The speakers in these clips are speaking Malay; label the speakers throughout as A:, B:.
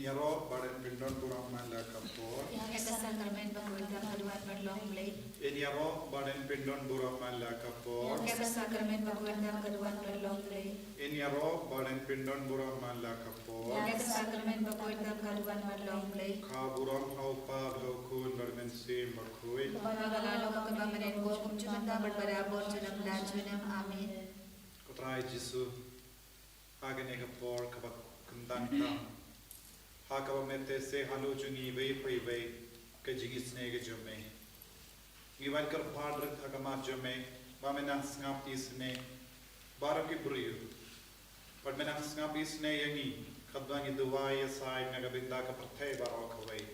A: Inyaro badan pindon kurang mala kapor.
B: Yang sakramen pagkulitan kaluan perlonglay.
A: Inyaro badan pindon kurang mala kapor.
B: Yang sakramen pagkulitan kaluan perlonglay.
A: Inyaro badan pindon kurang mala kapor.
B: Yang sakramen pagkulitan kaluan perlonglay.
A: Kaburam aupa bhaukun bermensim berkui.
B: Pagkalalo kakabamanin ko kung cumanta berbarabor junam dajunam amin.
A: Kutrai Jisu agane kapor kabak kentang tam. Hakabamete se halu jungi vei pai vei kajingi snege jume. Giwan kar padrat hakamat jume bamenang ngap isne barak ibriu. But menang ngap isne yangi kadwangi duwai asai nagabinda ka perthai barok away.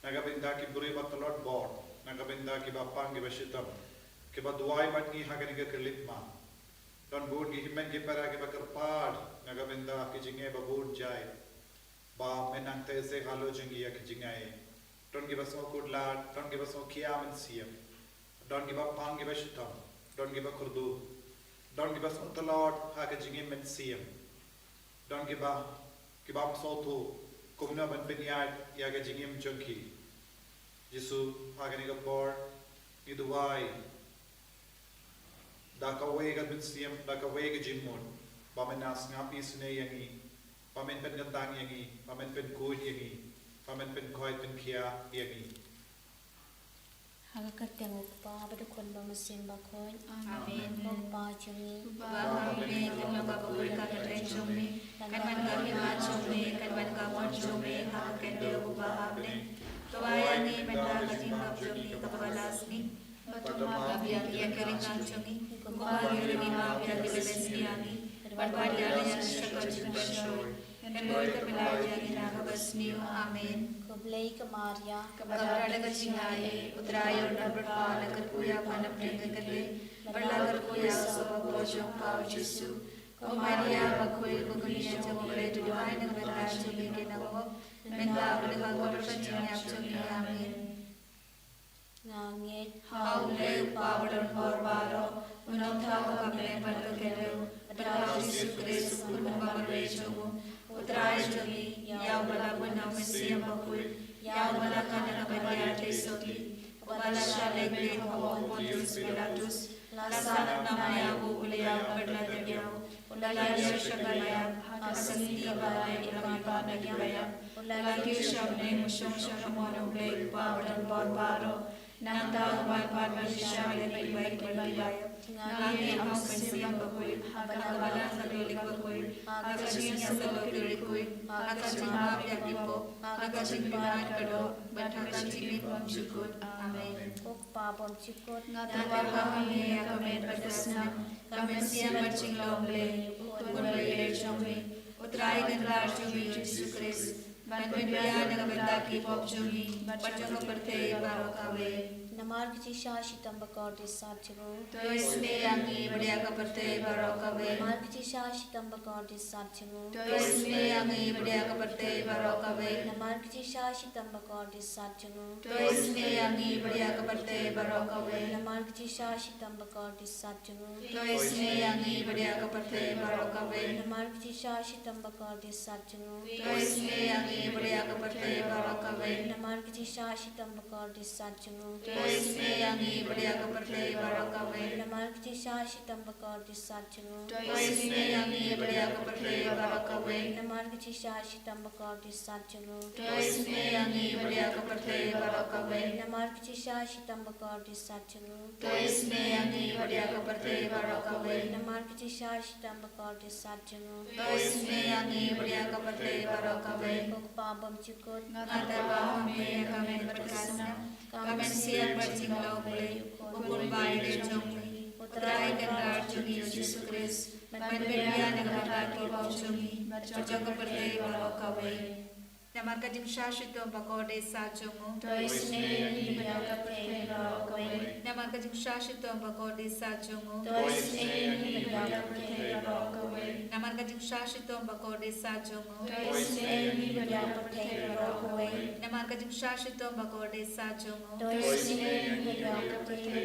A: Nagabinda ki buri batalot board nagabinda ki bapang ki bashitam ki baduai matni hagani ka kelitma. Don board ki himen ki para ki bakar pad nagabinda ki jinge babur jai. Ba menang te se halo jingi ya ki jingai. Don ki baso kudlat, don ki baso kiam siam. Don ki bapang ki bashitam, don ki bakurdu. Don ki baso talot ha ki jingi men siam. Don ki ba sotu kumna ban pinyat ya ki jingi mchunki. Jisu hagani ka por ni duwai. Da ka way ka bin siam, da ka way ka jimun. Ba menas ngapi sine yangi. Pamen pen gandang yangi, pamen pen kuit yangi, pamen pen koi pen kia yangi.
C: Hagakat yang upah berukun bermesin bakun.
B: Amin.
C: Upah cumi.
B: Upah kami kami bakul kakak cumi. Kanwan kami cumi, kanwan kamu cumi. Hagakat dia upah abne. Kawayani benda kajingap cumi kapalas ni. Patuma biang yang kering cumi. Kumah yuri ma biang dilesniani. Berbahagia yang syakar bersyukur. Dan boleh belajar di nakabasniu. Amin.
C: Kublai ke Maria.
B: Kabarada kacingay. Utrayo na berpala kerkuya panap ringgakali. Berlagar kuya sa pojong pao Jesu. O Maria bakuy kukuliya jang boleh tuduhan ng berkasyo bigyan ako. Menda berkagol percayap jami. Amin.
C: Ngangit.
B: Haulay upawalan borbaro. Unang tao kami pagkakalaw. Adaw Jesu Cristo kumabagay mo. Utray jami, yaw balabon ng Mesiyang bakul, yaw malakan na nabayate soki, wala siya legre hawang Pontius Pilatus, lasanak na mayaw uliyaw berladagyaw, ulalagya siya galayang, asang hindi balay ilang ipanagyaw, ulalagya siya may musyong siya kamonong lay upawalan borbaro, nang tao malpad siya may baik berlayang, ngangin ang Mesiyang bakul, hagakabalang kalulik bakul, agacing sa lulurikoy, agacing mabiyag ipo, agacing binat kado, batagacing ipong syukot. Amen.
C: Upah bom cikut.
B: Ngatawa kami kami pagkasnam, kami siya marching lomble, utun balay chumi, utray ganlar chumi Jesu Christ, banbinbiyan ng bandaki pop chumi, batjong kaperte baro kawe.
C: Namar kici shashi tambakor di satchuru.
B: तो इसमें अंगी बढ़िया कपड़ते बरो कवे
C: Namar kici shashi tambakor di satchuru.
B: तो इसमें अंगी बढ़िया कपड़ते बरो कवे
C: Namar kici shashi tambakor di satchuru.
B: तो इसमें अंगी बढ़िया कपड़ते बरो कवे
C: Namar kici shashi tambakor di satchuru.
B: तो इसमें अंगी बढ़िया कपड़ते बरो कवे
C: Namar kici shashi tambakor di satchuru.
B: तो इसमें अंगी बढ़िया कपड़ते बरो कवे
C: Namar kici shashi tambakor di satchuru.
B: तो इसमें अंगी बढ़िया कपड़ते बरो कवे
C: Namar kici shashi tambakor di satchuru.
B: तो इसमें अंगी बढ़िया कपड़ते बरो कवे
C: Namar kici shashi tambakor di satchuru.
B: तो इसमें अंगी बढ़िया कपड़ते बरो कवे
C: Namar kici shashi tambakor di satchuru.
B: तो इसमें अंगी बढ़िया कपड़ते बरो कवे
C: Namar kici shashi tambakor di satchuru.
B: तो इसमें अंगी बढ़िया कपड़ते बरो कवे
C: Upah bom cikut.
B: Ngatawa kami kami berkasna, kami siap berjinglau boleh, ukul baik jomli, utrai kendar jungi Yesus Kristus, menberian dengan hati bau jungi, berjong keperti balau kawe. Namarka Jimshashito Bakode Sajomu,
C: Toisne Nibadaka Rockaway,
B: Namarka Jimshashito Bakode Sajomu,
C: Toisne Nibadaka Rockaway,
B: Namarka Jimshashito Bakode Sajomu,
C: Toisne Nibadaka Rockaway,
B: Namarka Jimshashito Bakode Sajomu,
C: Toisne Nibadaka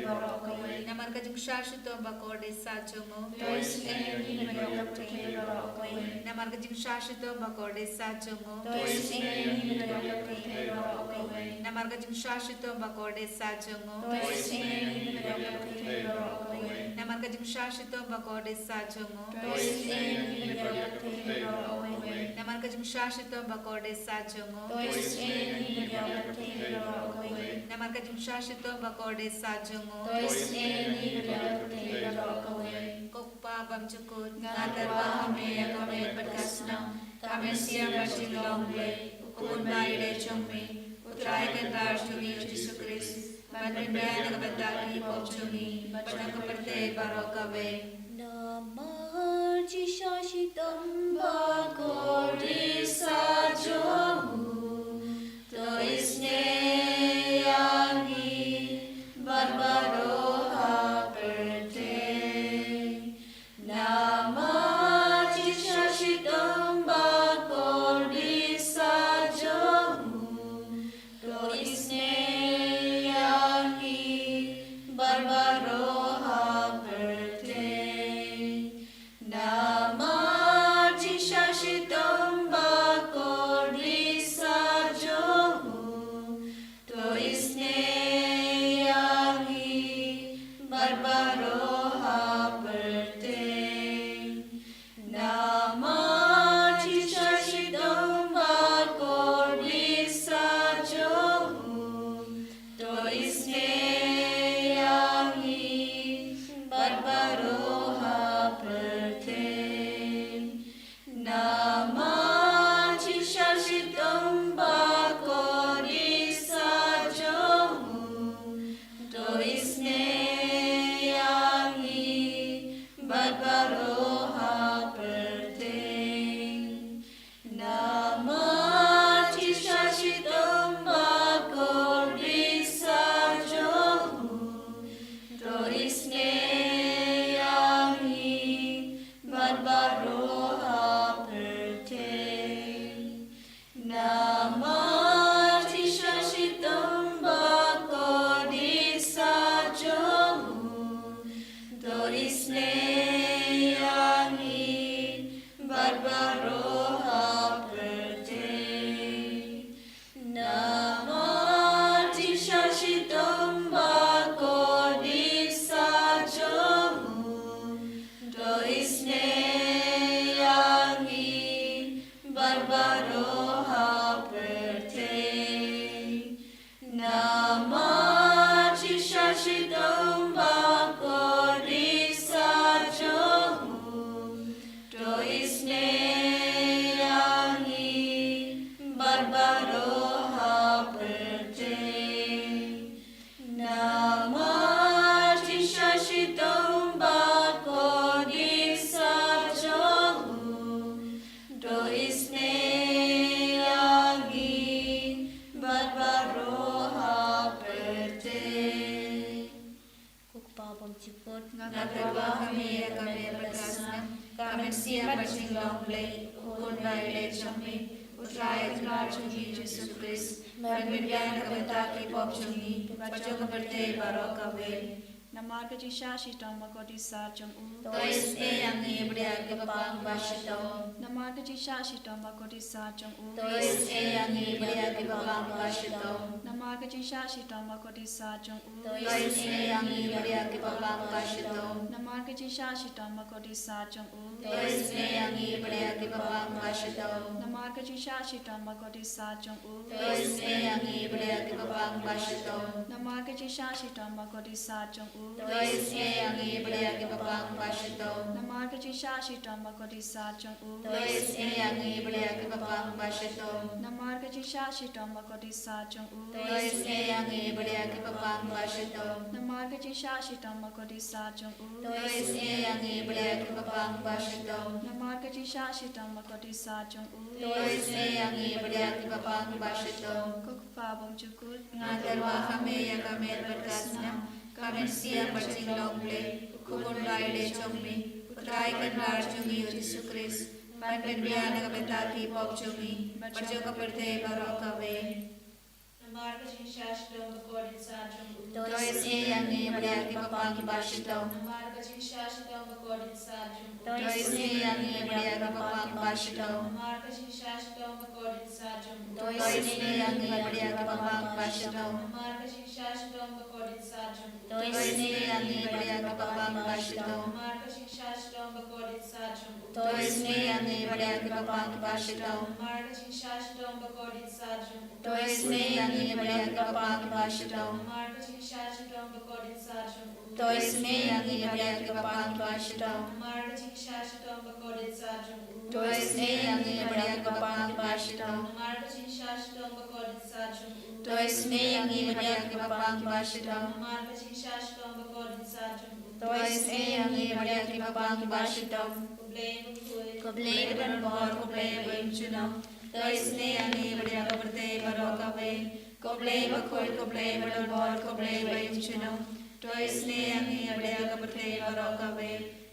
C: Rockaway,
B: Namarka Jimshashito Bakode Sajomu,
C: Toisne Nibadaka Rockaway,
B: Namarka Jimshashito Bakode Sajomu,
C: Toisne Nibadaka Rockaway,
B: Namarka Jimshashito Bakode Sajomu,
C: Toisne Nibadaka Rockaway,
B: Namarka Jimshashito Bakode Sajomu,
C: Toisne Nibadaka Rockaway,
B: Namarka Jimshashito Bakode Sajomu,
C: Toisne Nibadaka Rockaway,
B: Namarka Jimshashito Bakode Sajomu,
C: Toisne Nibadaka Rockaway,
B: Kokpa Bamchukut,
C: Nadarwa Hame Kame Padkasna, Kame Siya Bashilongle, Ukun Baile Chungmi, Utrai Kandar Chungi Jisu Chris, Manrimbaya Nagabadaki Popchungi, Pachakaparte Barokawe. Namah Jishashitam Bhagavati Sajomu, Toisne Yangi Barbaroha Perte. Namah Jishashitam Bhagavati Sajomu, Toisne Yangi Barbaroha Perte. Namah Jishashitam Bhagavati Sajomu, Toisne Yangi Barbaroha Perte. Namah Jishashitam Bhagavati Sajomu, Toisne Yangi Barbaroha Perte. Namah Jishashitam Bhagavati Sajomu, Toisne Yangi Barbaroha Perte. Namah Jishashitam Bhagavati Sajomu, Toisne Yangi Barbaroha Perte. Namah Jishashitam Bhagavati Sajomu, Toisne Yangi Barbaroha Perte. Namah Jishashitam Bhagavati Sajomu, Toisne Yangi Barbaroha Perte. Namah Jishashitam Bhagavati Sajomu, Toisne Yangi Barbaroha Perte. Namah Jishashitam Bhagavati Sajomu, Toisne Yangi Barbaroha Perte. Kukpabam Chikot,
B: Nadarwa Hame Kame Padkasna, Kame Siya Bashilongle, Ukun Baile Chungmi, Utrai Kandar Chungi Jisu Chris, Manrimbaya Nagabadaki Popchungi, Pachakaparte Barokawe.
D: Namarka Jishashitam Bhagavati Sajomu,
B: Toisne Yangi Badiaki Babang Bashito,
D: Namarka Jishashitam Bhagavati Sajomu,
B: Toisne Yangi Badiaki Babang Bashito,
D: Namarka Jishashitam Bhagavati Sajomu,
B: Toisne Yangi Badiaki Babang Bashito,
D: Namarka Jishashitam Bhagavati Sajomu,
B: Toisne Yangi Badiaki Babang Bashito,
D: Namarka Jishashitam Bhagavati Sajomu,
B: Toisne Yangi Badiaki Babang Bashito,
D: Namarka Jishashitam Bhagavati Sajomu,
B: Toisne Yangi Badiaki Babang Bashito,
D: Namarka Jishashitam Bhagavati Sajomu,
B: Toisne Yangi Badiaki Babang Bashito,
D: Namarka Jishashitam Bhagavati Sajomu,
B: Toisne Yangi Badiaki Babang Bashito,
D: Namarka Jishashitam Bhagavati Sajomu,
B: Doisne yangi beliak kepang basyadong.
D: Namarga jisha shitong bakoti sa jong u.
B: Doisne yangi beliak kepang basyadong.
D: Kukpabong jukut.
B: Ngaterwa kami ya kami berkasna. Kami siap bercinglong le. Kukun raile chongmi. Putrai kenlar chungi Yesus Kristus. Panpenbian kapitati pop chungi. Berjo kaperte barok kawe.
C: Namarga jisha shitong bakoti sa jong u.
B: Doisne yangi beliak kepang basyadong.
C: Namarga jisha shitong bakoti sa jong u.
B: Doisne yangi beliak kepang basyadong.
C: Namarga jisha shitong bakoti sa jong u.
B: Doisne yangi beliak kepang basyadong.
C: Namarga jisha shitong bakoti sa jong u.
B: Doisne yangi beliak kepang basyadong.
C: Namarga jisha shitong bakoti sa jong u.
B: Doisne yangi beliak kepang basyadong.
C: Namarga jisha shitong bakoti sa jong u.
B: Doisne yangi beliak kepang basyadong.
C: Namarga jisha shitong bakoti sa jong u.
B: Doisne yangi beliak kepang basyadong.
C: Namarga jisha shitong bakoti sa jong u.
B: Doisne yangi beliak kepang basyadong.
C: Namarga jisha shitong bakoti sa jong u.
B: Doisne yangi beliak kepang basyadong.
C: Namarga jisha shitong bakoti sa jong u.
B: Doisne yangi beliak kepang basyadong.
C: Problema koi.
B: Koble dan bor koble imchunam. Doisne yangi beliak kaperte barok kawe. Koble bakoi koble dan bor koble imchunam. Doisne yangi beliak kaperte barok kawe.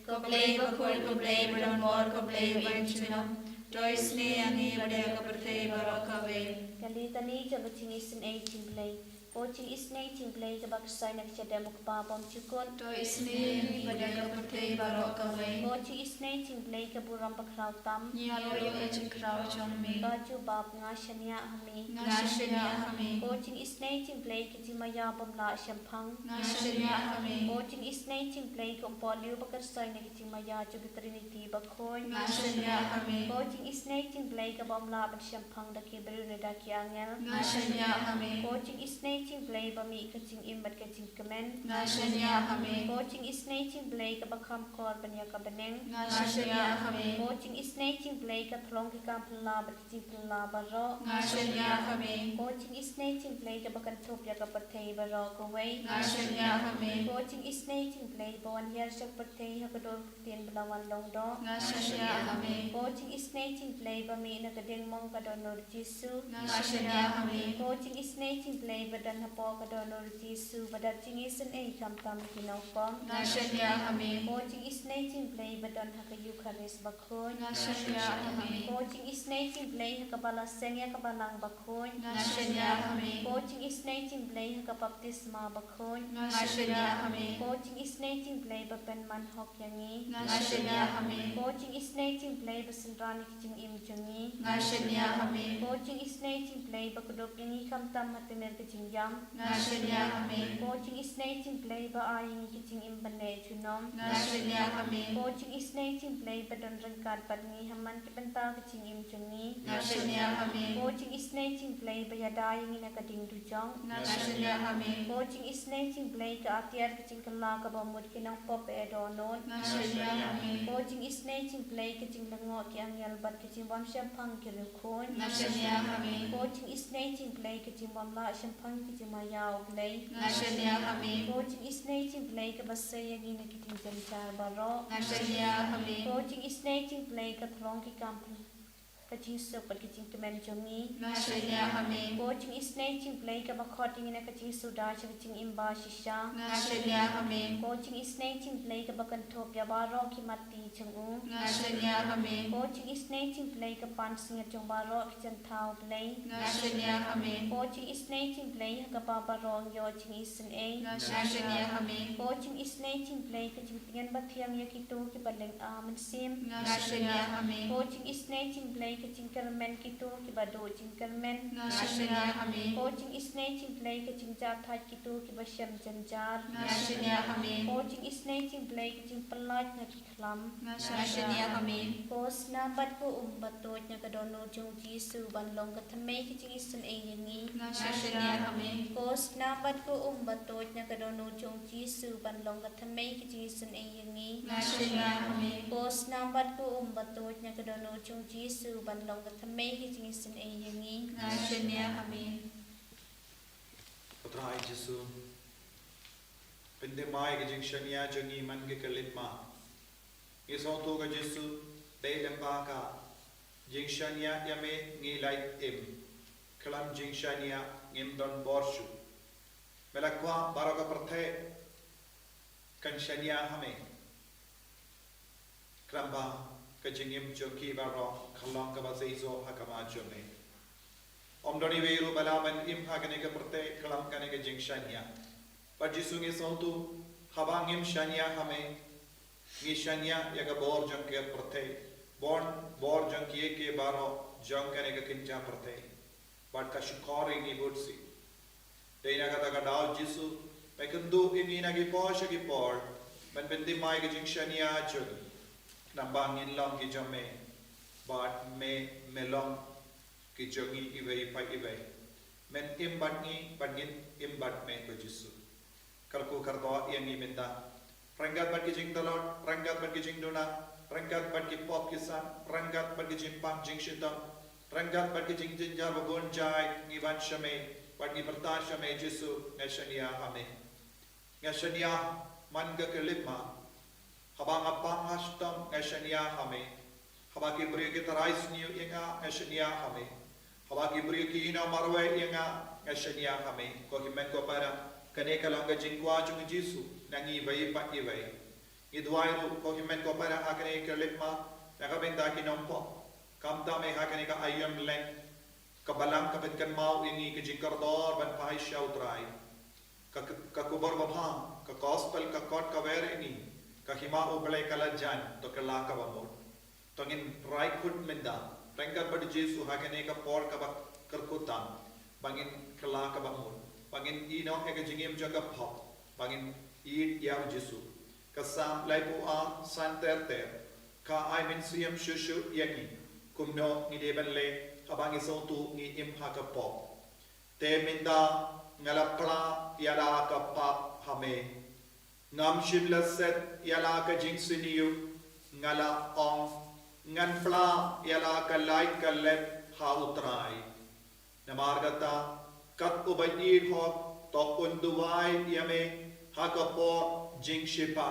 B: Koble bakoi koble dan bor koble imchunam. Doisne yangi beliak kaperte barok kawe.
E: Kalitani jabacing isin ay timplay. Coaching is na timplay kabak sign at siya demo kapapam chukot.
B: Doisne yangi beliak kaperte barok kawe.
E: Coaching is na timplay kaburang pakraw tam.
D: Nyalo yo ejin kraw jong mi.
E: Baju bab nga siya niya hami.
B: Ngashnya kami.
E: Coaching is na timplay katimaya pamla siyang
B: Ngashnya kami.
E: Coaching is na timplay kung polio bakar sign na katimaya jubi trinity bakhoy.
B: Ngashnya kami.
E: Coaching is na timplay kabamla bat siyang daki beru na daki angel.
B: Ngashnya kami.
E: Coaching is na timplay bami kacing imbat kacing kemen.
B: Ngashnya kami.
E: Coaching is nating play ka bakam kor banya ka beneng.
B: Ngashnya kami.
E: Coaching is nating play ka thlong ki kam pla bat ki pla baro.
B: Ngashnya kami.
E: Coaching is nating play ka bakan thop ya ka pathei baro ko wei.
B: Ngashnya kami.
E: Coaching is nating play bon yer sak pathei ha ka dor tien belawan long do.
B: Ngashnya kami.
E: Coaching is nating play ba mi na ka ding mong ka donor Jesu.
B: Ngashnya kami.
E: Coaching is nating play ba dan ha po ka donor Jesu badat jingisan ay kam tam kinopom.
B: Ngashnya kami.
E: Coaching is nating play badon haka Eucharist bakhoy.
B: Ngashnya kami.
E: Coaching is nating play haka balaseng ya kabalang bakhoy.
B: Ngashnya kami.
E: Coaching is nating play haka baptisma bakhoy.
B: Ngashnya kami.
E: Coaching is nating play bapen man hok yangi.
B: Ngashnya kami.
E: Coaching is nating play basenrani kijing imjungi.
B: Ngashnya kami.
E: Coaching is nating play bakudok yangi kamtam hatimer kijing yam.
B: Ngashnya kami.
E: Coaching is nating play ba aying kijing imbane chunom.
B: Ngashnya kami.
E: Coaching is nating play badon rengkat padni haman kibenta kicing imjungi.
B: Ngashnya kami.
E: Coaching is nating play bayadayang ina kading dujong.
B: Ngashnya kami.
E: Coaching is nating play ka atiar kicing kala ka bamud kinang pop edonon.
B: Ngashnya kami.
E: Coaching is nating play kicing lengo ki angyal bat kicing bam syampang kirukon.
B: Ngashnya kami.
E: Coaching is nating play kicing bam la syampang kicing mayaw play.
B: Ngashnya kami.
E: Coaching is nating play ka basaya gina kicing jancar baro.
B: Ngashnya kami.
E: Coaching is nating play ka throng ki kampul kacing sopat kacing kemen jongi.
B: Ngashnya kami.
E: Coaching is nating play ka bakhoting ina kacing suda kacing imba shisha.
B: Ngashnya kami.
E: Coaching is nating play ka bakan top ya baro ki mati chungu.
B: Ngashnya kami.
E: Coaching is nating play ka pan singa chung baro ki chan thau play.
B: Ngashnya kami.
E: Coaching is nating play ka babarong yo ching isin a.
B: Ngashnya kami.
E: Coaching is nating play ka ching tingan bathiam ya kitu ki baleng amen sim.
B: Ngashnya kami.
E: Coaching is nating play ka ching kermen kitu ki bado ching kermen.
B: Ngashnya kami.
E: Coaching is nating play ka ching jar thai kitu ki basyam janjar.
B: Ngashnya kami.
E: Coaching is nating play ka ching pelat na ki khlam.
B: Ngashnya kami.
E: Kos nabat ko umbatot na kadono jong Jesu banlong katamay ki ching isun ay yangi.
B: Ngashnya kami.
E: Kos nabat ko umbatot na kadono jong Jesu banlong katamay ki ching isun ay yangi.
B: Ngashnya kami.
E: Kos nabat ko umbatot na kadono jong Jesu banlong katamay ki ching isun ay yangi.
B: Ngashnya kami.
A: Putra Yesus, Pendemai ke jing shania jangi man ke kelitma. Isong tu ke Jesu day lembaka. Jing shania yame ngilai im. Kelam jing shania ngim don borshu. Melakwa baraka perthe kan shania hame. Kramba ke jingim joki baro khalong ka basaizo hakama jome. Om doni veru balaman im hakane ke perthe kelam kane ke jing shania. But Jesu ngi sontu habang im shania hame ngi shania yaga bor jang ke prate bor jang ke baro jang kane ke kincha prate but ka shikori ngi budsi deina kata ka dal Jesu pekendu ini nagi posha ki por men bendi mai ke jing shania jung nambang in long ki jame but me melong ki jongi iwei pa iwei men im batni batngin im bat me ko Jesu Kalku karto yang minta. Ranggat bat kijing talon, ranggat bat kijing dona, ranggat bat ki pop kisan, ranggat bat kijing pam jing shitam, ranggat bat kijing jinjar babon jai, ngivan shame, bat ki berta shame Jesu ngashania hame. Ngashania man ga kelipma. Habang apang hastam ngashania hame. Habaki beri ki tarais niu inga ngashania hame. Habaki beri ki ina marwe inga ngashania hame. Ko himen ko para kane kalanga jingwa jung Jesu nangi vai pa iwai idwairu ko himen ko para hakane kelipma nakabenda ki nompo kamta me hakane ka ayam len kabalang kabetkan mau ini ke jingkardor ban pai shautrai ka kubar babham ka gospel ka kot ka ver ini ka hima oblai kala jan to kala ka bamur to ngin rai khut menda rangkat bad Jesu hakane ka por ka kerkutam bangin kala ka bamur Bangin ino ega jingim jaga pop. Bangin eat yaw Jesu. Kasam laipu a santer ter. Ka ay min siyam shushu yangi. Kumno ni deben le. Habang isong tu ni imha ka pop. Te minda ngalapla yala ka pap hame. Ngam shibla set yala ka jing siniyu. Ngala ong. Nganfla yala ka light ka lep ha utray. Namargata. Kat ubayid ho to unduway yame hakapo jing shipa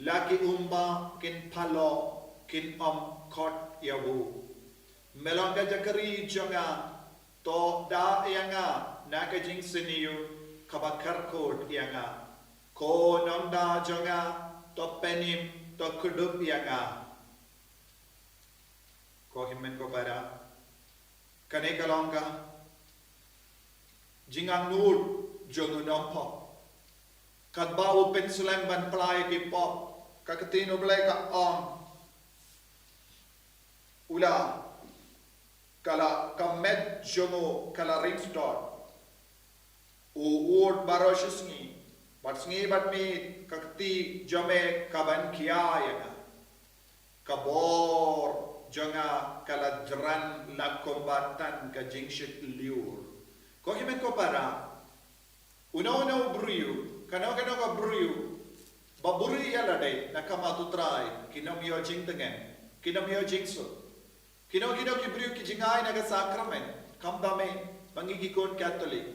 A: laki umba kin palo kin kot yawu melonga jakari jonga to da yanga naka jing siniyu kabakar kod yanga ko nonda jonga to penim to kudup yanga ko himen ko para kane kalonga Jingang nur jongu nompo. Kat bau pensulam ban pelai ki pop. Kakatino belai ka on. Ula. Kala kamed jongu kala rimstor. Uud baroshisngi. Bat sngi bat mi kakati jome kaban kiaya. Kabor jonga kala jran la kombatan ka jingshit liur. Ko himen ko para uno briu kano ka briu baburi yala dai nakama tutrai kinom yo jing tengen kinom yo jingso kino ki briu ki jingai naga sakramen kamdame bangi ki kon catholic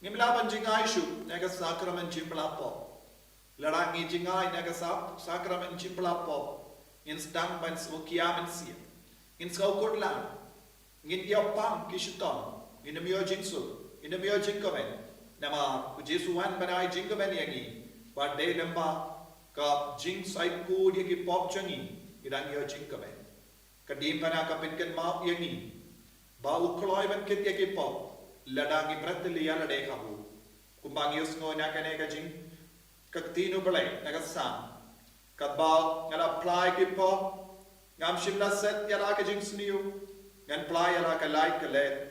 A: ngimla ban jingai shu naga sakramen jimplapo larangi jingai naga sakramen jimplapo in stang ban sokiamen sia in skokotlan ngin yopam kishutam Inamyo jingsu, inamyo jingkamen. Nama Jesuan banai jingkamen yangi. But they namba ka jing saiku dia ki pop changi. Idangyo jingkamen. Kadim bana ka pinkan maap yangi. Ba ukloy ban kit ya ki pop. Ladangi pratili yala de habu. Kumbang yus ngo nakane ka jing kaktino balay nagasam. Kadba ngala apply ki pop. Ngam shimla set yala ka jing sniyo. Ngan apply yala ka light ka let.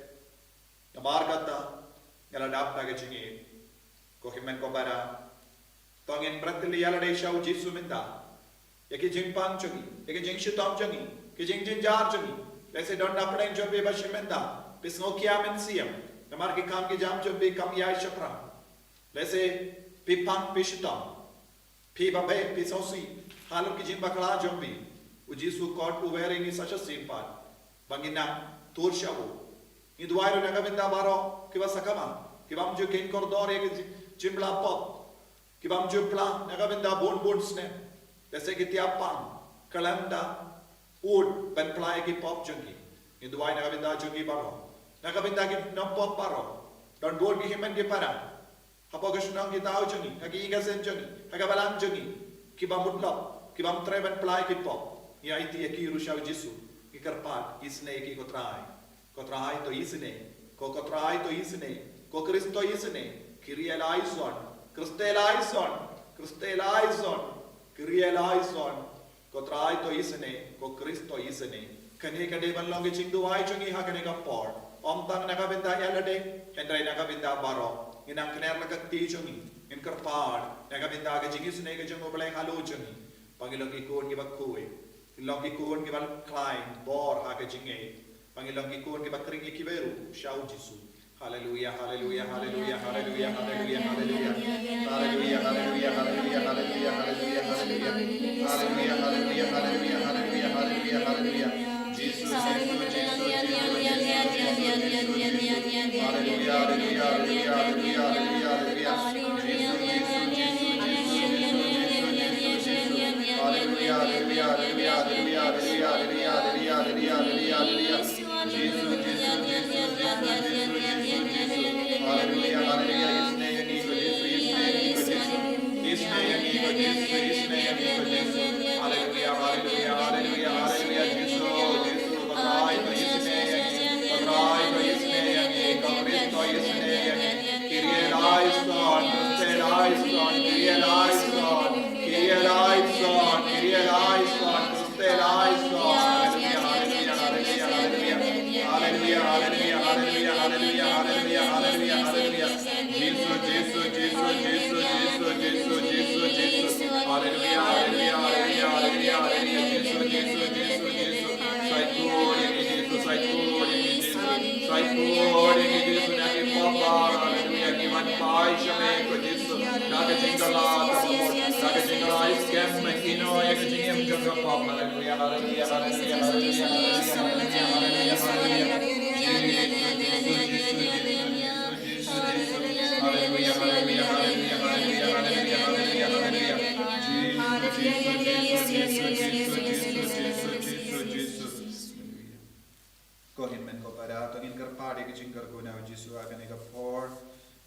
A: Namar kata ngaladap na gajingi ko himen ko para tongin pratili yala de shaw Jesu minta yaki jing pang changi yaki jing shitam changi ki jing jar changi lese don na pren jobe ba shimenda pisno kya men siam namar ki kam ki jam jobe kam yai shapra lese pi pang pi shitam pi babe pi sosi halu ki jing bakla jobe u Jesu kot u wearing is such a simple bangina tur shawo Idwairu nagamenda baro kiba sakama kibam jo ken kordor ek jimbla pop Kibam jupla nagabenda bon sne. Dese kitiapang kalanda ud ben play ki pop jungi. Induai nagabenda jungi baro. Nagabenda ki nompop baro. Don bon ki himan ki para. Hapogashnang ki tao jungi. Hagi igasen jungi. Hagabalam jungi. Kibam mutlop. Kibam try ben play ki pop. Ya iti ki rushaw Jisu. Ki karpat isne ki kotrai. Kotrai to isne. Ko kotrai to isne. Ko Kristo isne. Kirielaison. Kristelaison, Kirielaison, Kotrai to isene, Ko Kristo isene, Kaneka de Malongi Chinduai Chungi Hakaneka Port, Omtang Nakabinda Yalade, and Ray Nakabinda Baro, in Ankaneraka Tichungi, in Karpad, Nakabinda Jingisnega Jungobla Halo Chungi, Pangiloki Kun give a Kui, Longi Kun give a Klein, Bor Hakajinge, Pangiloki Kun give a Kringi Kiveru, Shau Jisu. Hallelujah, hallelujah, hallelujah, hallelujah, hallelujah, hallelujah. Hallelujah, hallelujah, hallelujah, hallelujah, hallelujah, hallelujah. Hallelujah, hallelujah, hallelujah, hallelujah, hallelujah, hallelujah. Jesus, Jesus, Jesus, hallelujah, hallelujah, hallelujah, hallelujah,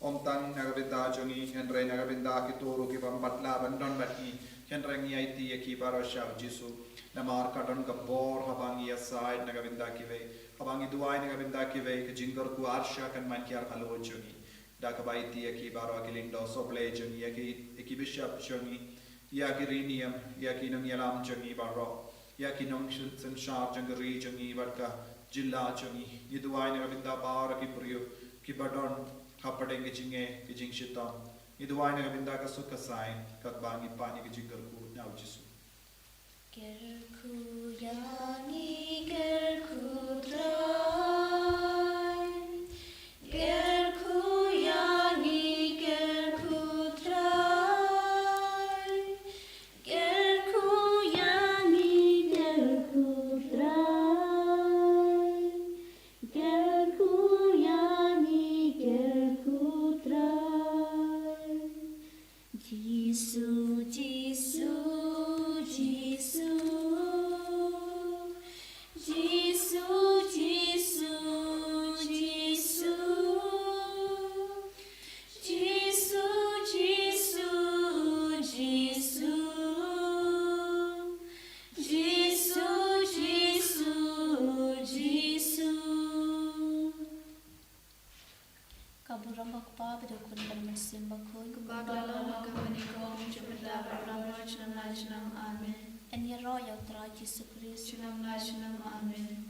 A: Omtang nagabinda jungi, Henry nagabinda kituru kibam batla bandon bati, Henry iti yaki baroshaw Jisu, Namar katon kabor habangi aside nagabinda kive, habangi duai nagabinda kive, Kajingar ku arsha kan mankiar halo jungi, Dakabaiti yaki baro akilindo soble jungi, yaki bishop jungi, yaki rinium, yaki nung yalam jungi baro, yaki nung shanshar jungari jungi barka, Jilla jungi, Yiduai nagabinda bar kipriyo, Kibadon. Kapadeng kijinge kijing shitam. Iduai nagabinda ka sukasay katbangi pani kijingar ku now Jisu.
B: Gerku yani gerku trai. Gerku yani gerku trai. Gerku yani gerku trai. Gerku yani gerku trai. Jisu, Jisu, Jisu, Jisu, Jisu, Jisu, Jisu, Jisu, Jisu, Jisu, Jisu, Jisu. Kaburang bakpa bedukun dan mesim bakun
D: Baglalang magkapanigong, Jupiter, Ramrach, Namnach, Nam, Amen.
E: En je royal trouw Jezus Christus.
D: Namnach, Nam, Amen.